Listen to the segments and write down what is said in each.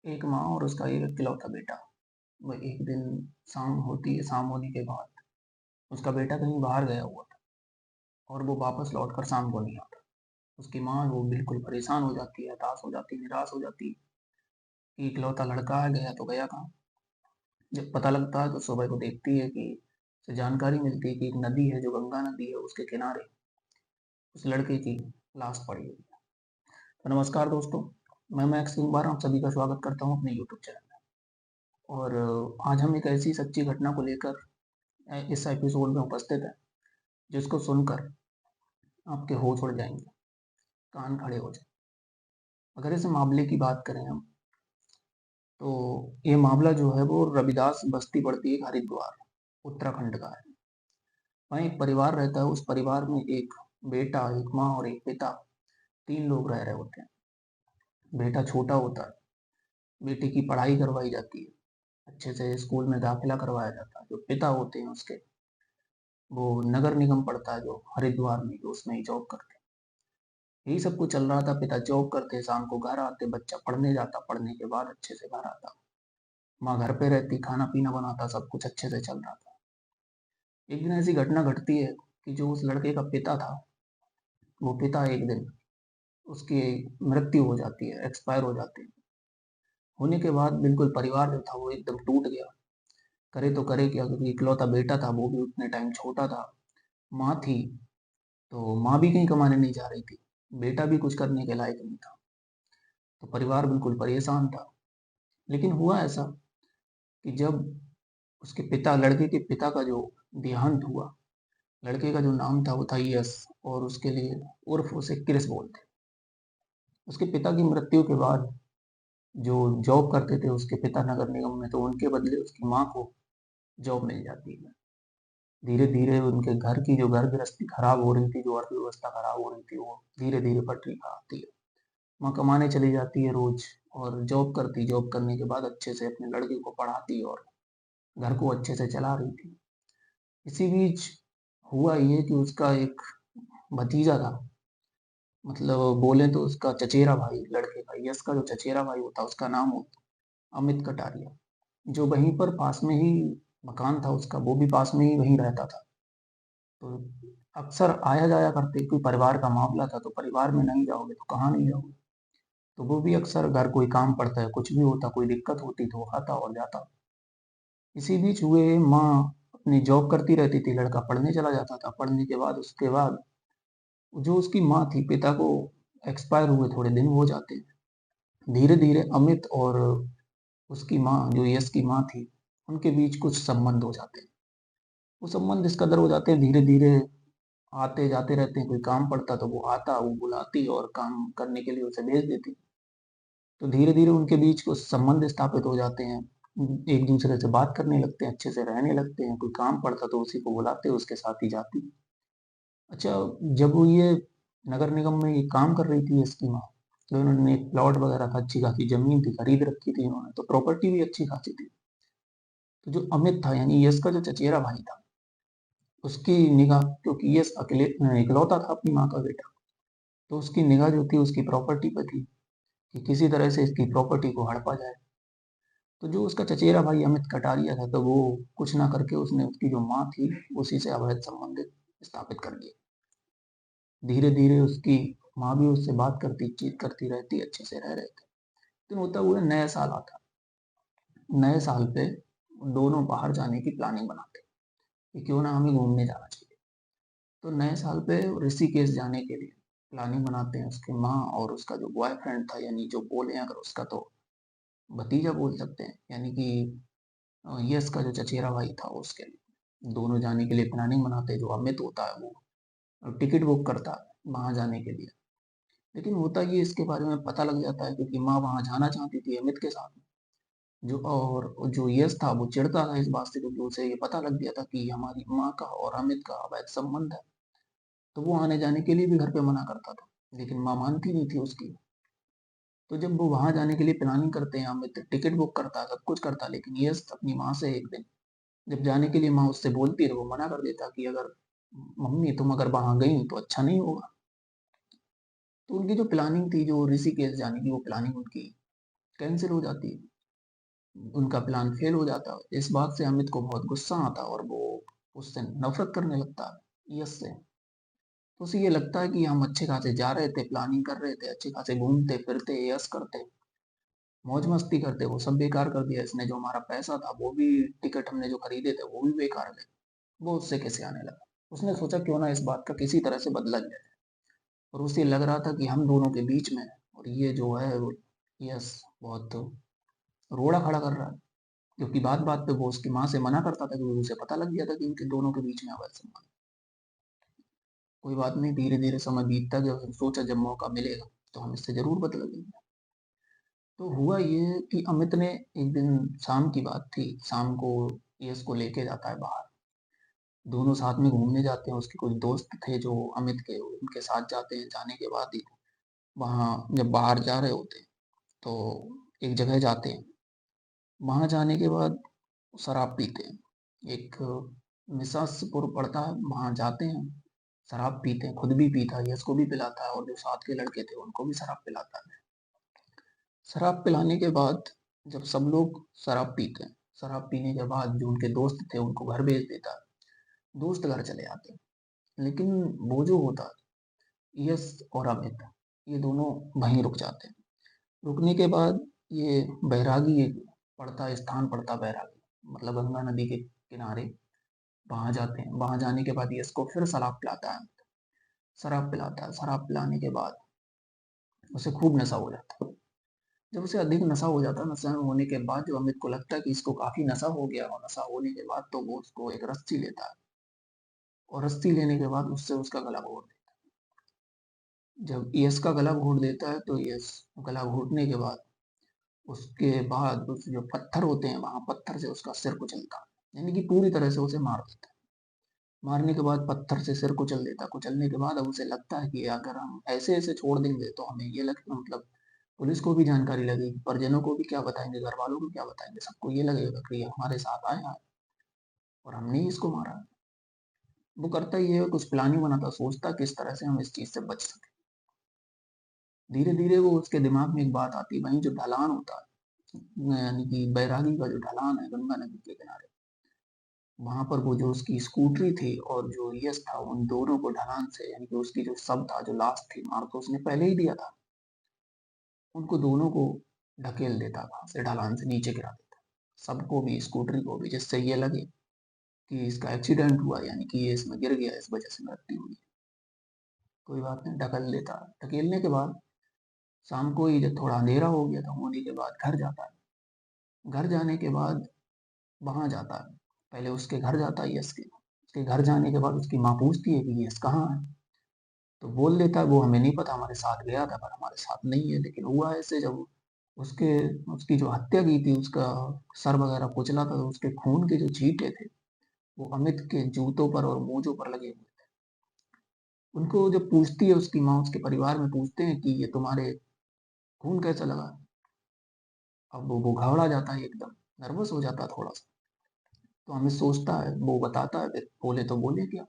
एक माँ और उसका एक इकलौता बेटा। वह एक दिन शाम होती है, शाम होने के बाद उसका बेटा कहीं बाहर गया हुआ था और वो वापस लौटकर शाम को नहीं आता। उसकी माँ वो बिल्कुल परेशान हो जाती है, हताश हो जाती है, निराश हो जाती है कि इकलौता लड़का है, गया तो गया कहाँ। जब पता लगता है तो सुबह को देखती है कि उसे जानकारी मिलती है कि एक नदी है जो गंगा नदी है, उसके किनारे उस लड़के की लाश पड़ी हुई है। तो नमस्कार दोस्तों, मैं मैक्स एक बार आप सभी का स्वागत करता हूँ अपने यूट्यूब चैनल में। और आज हम एक ऐसी सच्ची घटना को लेकर इस एपिसोड में उपस्थित है जिसको सुनकर आपके होश उड़ जाएंगे, कान खड़े हो जाए। अगर इस मामले की बात करें हम, तो ये मामला जो है वो रविदास बस्ती पड़ती है हरिद्वार, उत्तराखंड का है। वहाँ एक परिवार रहता है। उस परिवार में एक बेटा, एक माँ और एक पिता, तीन लोग रह रहे होते हैं। बेटा छोटा होता है, बेटे की पढ़ाई करवाई जाती है, अच्छे से स्कूल में दाखिला करवाया जाता है। जो पिता होते हैं उसके, वो नगर निगम पड़ता है जो हरिद्वार में, जो उसमें ही जॉब करते हैं। यही सब कुछ चल रहा था। पिता जॉब करते, शाम को घर आते, बच्चा पढ़ने जाता, पढ़ने के बाद अच्छे से घर आता, माँ घर पे रहती, खाना पीना बनाता, सब कुछ अच्छे से चल रहा था। एक दिन ऐसी घटना घटती है कि जो उस लड़के का पिता था, वो पिता एक दिन उसकी मृत्यु हो जाती है, एक्सपायर हो जाती है। होने के बाद बिल्कुल परिवार जो था वो एकदम टूट गया। करे तो करे क्या, क्योंकि इकलौता बेटा था, वो भी उतने टाइम छोटा था। माँ थी, तो माँ भी कहीं कमाने नहीं जा रही थी, बेटा भी कुछ करने के लायक नहीं था। तो परिवार बिल्कुल परेशान था। लेकिन हुआ ऐसा कि जब उसके पिता, लड़के के पिता का जो देहांत हुआ, लड़के का जो नाम था वो था यश, और उसके लिए उर्फ उसे क्रिस बोलते। उसके पिता की मृत्यु के बाद जो जॉब करते थे उसके पिता नगर निगम में, तो उनके बदले उसकी माँ को जॉब मिल जाती है। धीरे धीरे उनके घर की जो घर गृहस्थी खराब हो रही थी, जो अर्थव्यवस्था खराब हो रही थी, वो धीरे धीरे पटरी पर आती है। माँ कमाने चली जाती है रोज, और जॉब करती, जॉब करने के बाद अच्छे से अपने लड़के को पढ़ाती और घर को अच्छे से चला रही थी। इसी बीच हुआ ये कि उसका एक भतीजा था, मतलब बोले तो उसका चचेरा भाई, लड़के का यश का जो चचेरा भाई होता, उसका नाम होता अमित कटारिया, जो वहीं पर पास में ही मकान था उसका, वो भी पास में ही वहीं रहता था। तो अक्सर आया जाया करते, कोई परिवार का मामला था तो परिवार में नहीं जाओगे तो कहाँ नहीं जाओगे। तो वो भी अक्सर घर कोई काम पड़ता है, कुछ भी होता, कोई दिक्कत होती तो वो आता और जाता। इसी बीच हुए, माँ अपनी जॉब करती रहती थी, लड़का पढ़ने चला जाता था। पढ़ने के बाद, उसके बाद जो उसकी माँ थी, पिता को एक्सपायर हुए थोड़े दिन हो जाते, धीरे धीरे अमित और उसकी माँ, जो यश की माँ थी, उनके बीच कुछ संबंध हो जाते हैं। वो संबंध इस कदर हो जाते हैं, धीरे धीरे आते जाते रहते हैं। कोई काम पड़ता तो वो आता, वो बुलाती और काम करने के लिए उसे भेज देती। तो धीरे धीरे उनके बीच कुछ संबंध स्थापित हो जाते हैं, एक दूसरे से बात करने लगते हैं, अच्छे से रहने लगते हैं। कोई काम पड़ता तो उसी को बुलाते, उसके साथ ही जाती। अच्छा, जब वो ये नगर निगम में ये काम कर रही थी इसकी माँ, तो इन्होंने एक प्लॉट वगैरह था, अच्छी खासी जमीन थी, खरीद रखी थी इन्होंने, तो प्रॉपर्टी भी अच्छी खासी थी। तो जो अमित था, यानी यश का जो चचेरा भाई था, उसकी निगाह, क्योंकि यश अकेले इकलौता था अपनी माँ का बेटा, तो उसकी निगाह जो थी उसकी प्रॉपर्टी पर थी कि किसी तरह से इसकी प्रॉपर्टी को हड़पा जाए। तो जो उसका चचेरा भाई अमित कटारिया था, तो वो कुछ ना करके उसने उसकी जो माँ थी उसी से अवैध संबंध स्थापित कर दिए। धीरे धीरे उसकी माँ भी उससे बात करती, चीत करती रहती, अच्छे से रह रहे थे। तो होता हुआ नया साल आता। नए साल पे दोनों बाहर जाने की प्लानिंग बनाते कि क्यों ना हमें घूमने जाना चाहिए। तो नए साल पे ऋषिकेश जाने के लिए प्लानिंग बनाते हैं उसकी माँ और उसका जो बॉयफ्रेंड था, यानी जो बोले अगर उसका तो भतीजा बोल सकते हैं, यानी कि यश का जो चचेरा भाई था उसके लिए दोनों जाने के लिए प्लानिंग बनाते हैं। जो अमित होता है वो टिकट बुक करता है वहां जाने के लिए। लेकिन होता ये, इसके बारे में पता लग जाता है, क्योंकि माँ वहां जाना चाहती थी अमित के साथ। जो और जो यश था वो चिढ़ता था इस बात से, क्योंकि उसे ये पता लग गया था कि हमारी माँ का और अमित का अवैध संबंध है। तो वो आने जाने के लिए भी घर पे मना करता था, लेकिन माँ मानती नहीं थी उसकी। तो जब वो वहां जाने के लिए प्लानिंग करते हैं, अमित टिकट बुक करता है, सब कुछ करता है, लेकिन यश अपनी माँ से एक दिन जब जाने के लिए माँ उससे बोलती है, तो वो मना कर देता कि अगर मम्मी तुम अगर वहां गई तो अच्छा नहीं होगा। तो उनकी जो प्लानिंग थी, जो ऋषिकेश जाने की, वो प्लानिंग उनकी कैंसिल हो जाती है, उनका प्लान फेल हो जाता है। इस बात से अमित को बहुत गुस्सा आता है और वो उससे नफरत करने लगता है, यश से। तो उसे ये लगता है कि हम अच्छे खासे जा रहे थे, प्लानिंग कर रहे थे, अच्छे खासे घूमते फिरते, यश करते, मौज मस्ती करते, वो सब बेकार कर दिया इसने। जो हमारा पैसा था वो भी, टिकट हमने जो खरीदे थे वो भी बेकार गए। वो उससे कैसे आने लगा। उसने सोचा क्यों ना इस बात का किसी तरह से बदला लिया जाए। और उसे लग रहा था कि हम दोनों के बीच में, और ये जो है वो यस बहुत रोड़ा खड़ा कर रहा है। क्योंकि बात बात पे वो उसकी माँ से मना करता था, क्योंकि उसे पता लग गया था कि इनके दोनों के बीच में अवैध संबंध। कोई बात नहीं, धीरे धीरे समय बीतता गया। उसने सोचा जब मौका मिलेगा तो हम इससे जरूर बदला लेंगे। तो हुआ ये कि अमित ने एक दिन, शाम की बात थी, शाम को यश को लेके जाता है बाहर। दोनों साथ में घूमने जाते हैं। उसके कुछ दोस्त थे जो अमित के, उनके साथ जाते हैं। जाने के बाद ही वहाँ जब बाहर जा रहे होते हैं तो एक जगह जाते हैं। वहाँ जाने के बाद शराब पीते हैं। एक मिसासपुर पड़ता है, वहाँ जाते हैं, शराब पीते हैं। खुद भी पीता है, यश को भी पिलाता है, और जो साथ के लड़के थे उनको भी शराब पिलाता है। शराब पिलाने के बाद जब सब लोग शराब पीते हैं, शराब पीने के बाद जो उनके दोस्त थे उनको घर भेज देता है। दोस्त घर चले आते हैं। लेकिन वो जो होता है, यश और अमित, ये दोनों वहीं रुक जाते हैं। रुकने के बाद ये बैरागी, एक पड़ता स्थान पड़ता बैरागी, मतलब गंगा नदी के किनारे, वहां जाते हैं। वहां जाने के बाद यश को फिर शराब पिलाता है। शराब पिलाता है। शराब पिलाने के बाद उसे खूब नशा हो जाता है। जब उसे अधिक नशा हो जाता है, नशा होने के बाद जो अमित को लगता है कि इसको काफी नशा हो गया, और नशा होने के बाद तो वो उसको एक रस्सी लेता है, और रस्सी लेने के बाद उससे उसका गला घोट देता है। जब यश का गला घोट देता है तो यश, गला घोटने के बाद, उसके बाद उस जो पत्थर होते हैं वहां, पत्थर से उसका सिर कुचलता है, यानी कि पूरी तरह से उसे मार देता है। मारने के बाद पत्थर से सिर कुचल देता। कुचलने के बाद अब उसे लगता है कि अगर हम ऐसे ऐसे छोड़ देंगे तो हमें ये लग, मतलब पुलिस को भी जानकारी लगेगी, परिजनों को भी क्या बताएंगे, घर वालों को क्या बताएंगे, सबको ये लगेगा कि ये हमारे साथ आया है और हमने ही इसको मारा है। वो करता ही है, कुछ प्लानिंग बनाता, सोचता किस तरह से हम इस चीज से बच सके। धीरे धीरे वो, उसके दिमाग में एक बात आती है, वहीं जो ढलान होता है, यानी कि बैरागी का जो ढलान है गंगा नदी के किनारे, वहां पर वो जो उसकी स्कूटरी थी और जो यश था, उन दोनों को ढलान से, यानी कि उसकी जो शव था, जो लाश थी, मार तो उसने पहले ही दिया था, उनको दोनों को ढकेल देता, वहां से ढलान से नीचे गिरा देता, सबको भी, स्कूटरी को भी, जिससे ये लगे कि इसका एक्सीडेंट हुआ, यानी कि ये इसमें गिर गया, इस वजह से मृत्यु हुई। कोई बात नहीं, ढकल देता। ढकेलने के बाद शाम को ही जब थोड़ा अंधेरा हो गया था, होने के बाद घर जाता है। घर जाने के बाद वहां जाता है, पहले उसके घर जाता है यश के। उसके घर जाने के बाद उसकी माँ पूछती है कि यश कहाँ है। तो बोल देता है वो हमें नहीं पता, हमारे साथ गया था पर हमारे साथ नहीं है। लेकिन हुआ ऐसे, जब उसके, उसकी जो हत्या की थी, उसका सर वगैरह कुचला था, तो उसके खून के जो छींटे थे वो अमित के जूतों पर और मोजों पर लगे हुए थे। उनको जब पूछती है उसकी माँ, उसके परिवार में पूछते हैं कि ये तुम्हारे खून कैसा लगा। अब वो घबरा जाता है, एकदम नर्वस हो जाता है थोड़ा सा। तो अमित सोचता है, वो बताता है, फिर बोले तो बोले क्या,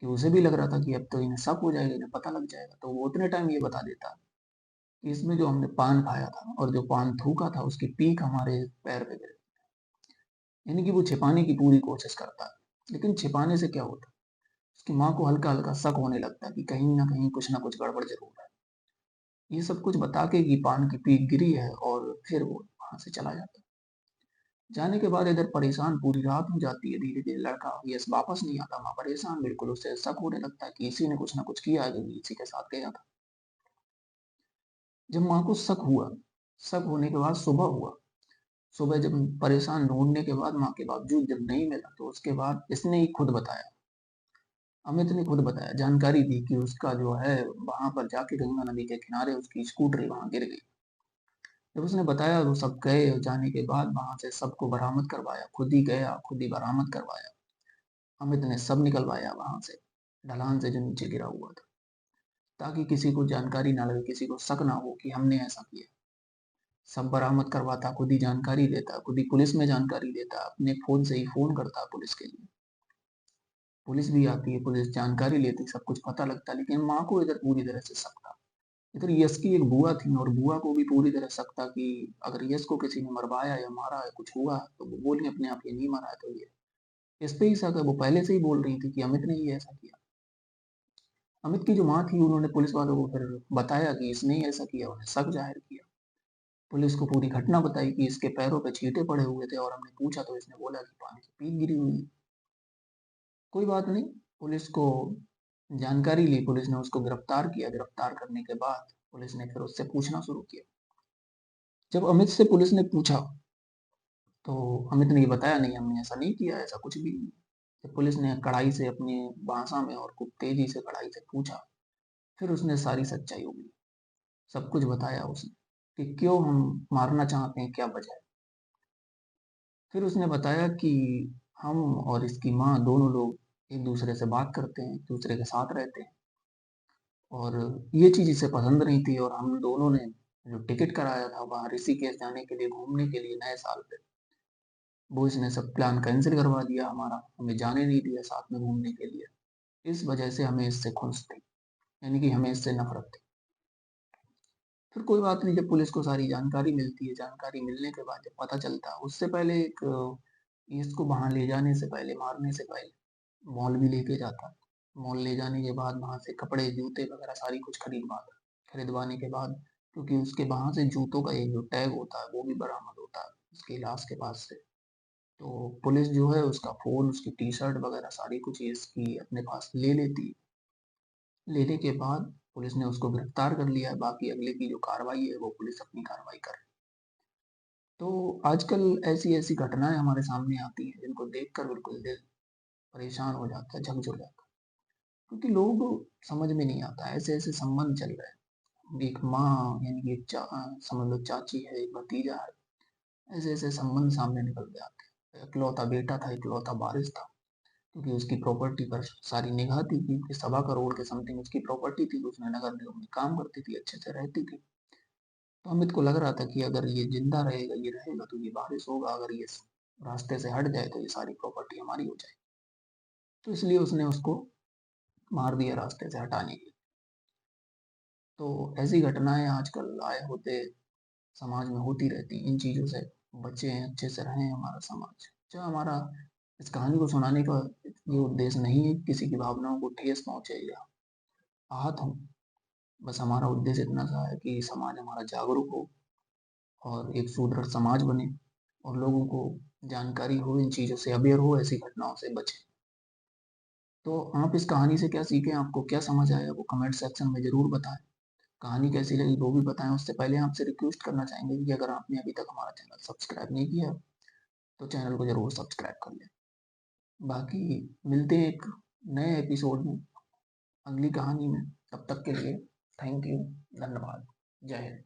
कि उसे भी लग रहा था कि अब तो इन्हें शक हो जाएगा, इन्हें पता लग जाएगा। तो वो उतने टाइम ये बता देता है कि इसमें जो हमने पान खाया था और जो पान थूका था, उसकी पीक हमारे पैर पे गिरी। यानी कि वो छिपाने की पूरी कोशिश करता है। लेकिन छिपाने से क्या होता है, उसकी माँ को हल्का हल्का शक होने लगता है कि कहीं ना कुछ गड़बड़ जरूर है। ये सब कुछ बता के कि पान की पीक गिरी है, और फिर वो वहां से चला जाता है। जाने के बाद इधर परेशान, पूरी रात हो जाती है। धीरे धीरे लड़का यस वापस नहीं आता, माँ परेशान, बिल्कुल उसे शक होने लगता है कि इसी ने कुछ ना कुछ किया है, क्योंकि इसी के साथ गया था। जब माँ को शक हुआ, शक होने के बाद सुबह हुआ। सुबह जब परेशान ढूंढने के बाद, माँ के बावजूद जब नहीं मिला, तो उसके बाद इसने ही खुद बताया, अमित ने खुद बताया, जानकारी दी कि उसका जो है, वहां पर जाके गंगा नदी के किनारे उसकी स्कूटरी वहां गिर गई। जब उसने बताया, वो सब गए, जाने के बाद वहां से सबको बरामद करवाया, खुद ही गया, खुद ही बरामद करवाया। अमित ने सब निकलवाया वहां से, ढलान से जो नीचे गिरा हुआ था, ताकि किसी को जानकारी ना लगे, किसी को शक ना हो कि हमने ऐसा किया। सब बरामद करवाता, खुद ही जानकारी देता, खुद ही पुलिस में जानकारी देता, अपने फोन से ही फोन करता पुलिस के लिए। पुलिस भी आती है, पुलिस जानकारी लेती, सब कुछ पता लगता, लेकिन माँ को इधर पूरी तरह से शक था। इधर यश की एक बुआ थी और बुआ को भी पूरी तरह शक था कि अगर यश को किसी ने मरवाया या मारा है, कुछ हुआ, तो वो बोली अपने आप ये नहीं मरा है, तो ये इस पे ही शक है। वो पहले से ही बोल रही थी कि अमित ने ही ऐसा किया। अमित की जो माँ थी उन्होंने पुलिस वालों को फिर बताया कि इसने ही ऐसा किया, उन्हें शक जाहिर किया। पुलिस को पूरी घटना बताई कि इसके पैरों पे छींटे पड़े हुए थे और हमने पूछा तो इसने बोला कि पानी से पीक गिरी हुई है। कोई बात नहीं, पुलिस को जानकारी ली, पुलिस ने उसको गिरफ्तार किया। गिरफ्तार करने के बाद पुलिस ने फिर उससे पूछना शुरू किया। जब अमित से पुलिस ने पूछा तो अमित ने ये बताया, नहीं हमने ऐसा नहीं किया, ऐसा कुछ भी नहीं। जब पुलिस ने कड़ाई से अपने भाषा में और खूब तेजी से कड़ाई से पूछा, फिर उसने सारी सच्चाई उगली, सब कुछ बताया उसने कि क्यों हम मारना चाहते हैं, क्या वजह है। फिर उसने बताया कि हम और इसकी माँ दोनों लोग एक दूसरे से बात करते हैं, एक दूसरे के साथ रहते हैं, और ये चीज़ इसे पसंद नहीं थी, और हम दोनों ने जो टिकट कराया था वहाँ ऋषिकेश जाने के लिए, घूमने के लिए नए साल पे, वो इसने सब प्लान कैंसिल करवा दिया हमारा, हमें जाने नहीं दिया साथ में घूमने के लिए। इस वजह से हमें इससे खुश थी, यानी कि हमें इससे नफरत थी। फिर कोई बात नहीं, जब पुलिस को सारी जानकारी मिलती है, जानकारी मिलने के बाद जब पता चलता है, उससे पहले एक इसको वहाँ ले जाने से पहले, मारने से पहले मॉल भी लेके जाता। मॉल ले जाने के बाद वहाँ से कपड़े, जूते वगैरह सारी कुछ खरीदवाता। खरीदवाने के बाद, क्योंकि उसके वहाँ से जूतों का एक जो टैग होता है वो भी बरामद होता है उसकी लाश के पास से। तो पुलिस जो है उसका फ़ोन, उसकी टी-शर्ट वगैरह सारी कुछ इसकी अपने पास ले लेती है। लेने के बाद पुलिस ने उसको गिरफ्तार कर लिया है, बाकी अगले की जो कार्रवाई है वो पुलिस अपनी कार्रवाई कर रही है। तो आजकल ऐसी-ऐसी घटनाएँ हमारे सामने आती हैं जिनको देखकर बिल्कुल दिल परेशान हो जाता है, झकझोर जाता है। क्योंकि लोग समझ में नहीं आता है, ऐसे-ऐसे संबंध चल रहे हैं। एक माँ यानी कि समझ लो चाची है, एक भतीजा है, ऐसे-ऐसे संबंध सामने निकल के आते हैं। इकलौता बेटा था, इकलौता वारिस था, क्योंकि उसकी प्रॉपर्टी पर सारी निगाह थी कि 1.25 करोड़ के समथिंग उसकी प्रॉपर्टी थी, उसने नगर निगम में काम करती थी, अच्छे से रहती थी। तो अमित को लग रहा था कि अगर ये ज़िंदा रहेगा, ये रहेगा तो ये वारिस होगा, अगर ये रास्ते से हट जाए तो ये सारी प्रॉपर्टी हमारी हो जाएगी। तो इसलिए उसने उसको मार दिया रास्ते से हटाने के लिए। तो ऐसी घटनाएँ आजकल आए होते समाज में होती रहती हैं। इन चीज़ों से बचें, अच्छे से रहें हमारा समाज। जो हमारा इस कहानी को सुनाने का ये उद्देश्य नहीं है कि किसी की भावनाओं को ठेस पहुँचे या आहत हों। बस हमारा उद्देश्य इतना सा है कि समाज हमारा जागरूक हो और एक सुदृढ़ समाज बने और लोगों को जानकारी हो, इन चीज़ों से अवेयर हो, ऐसी घटनाओं से बचें। तो आप इस कहानी से क्या सीखे, आपको क्या समझ आया, वो कमेंट सेक्शन में ज़रूर बताएँ। कहानी कैसी लगी वो भी बताएँ। उससे पहले आपसे रिक्वेस्ट करना चाहेंगे कि अगर आपने अभी तक हमारा चैनल सब्सक्राइब नहीं किया, तो चैनल को ज़रूर सब्सक्राइब कर लें। बाकी मिलते हैं एक नए एपिसोड में, अगली कहानी में। तब तक के लिए थैंक यू, धन्यवाद, जय हिंद।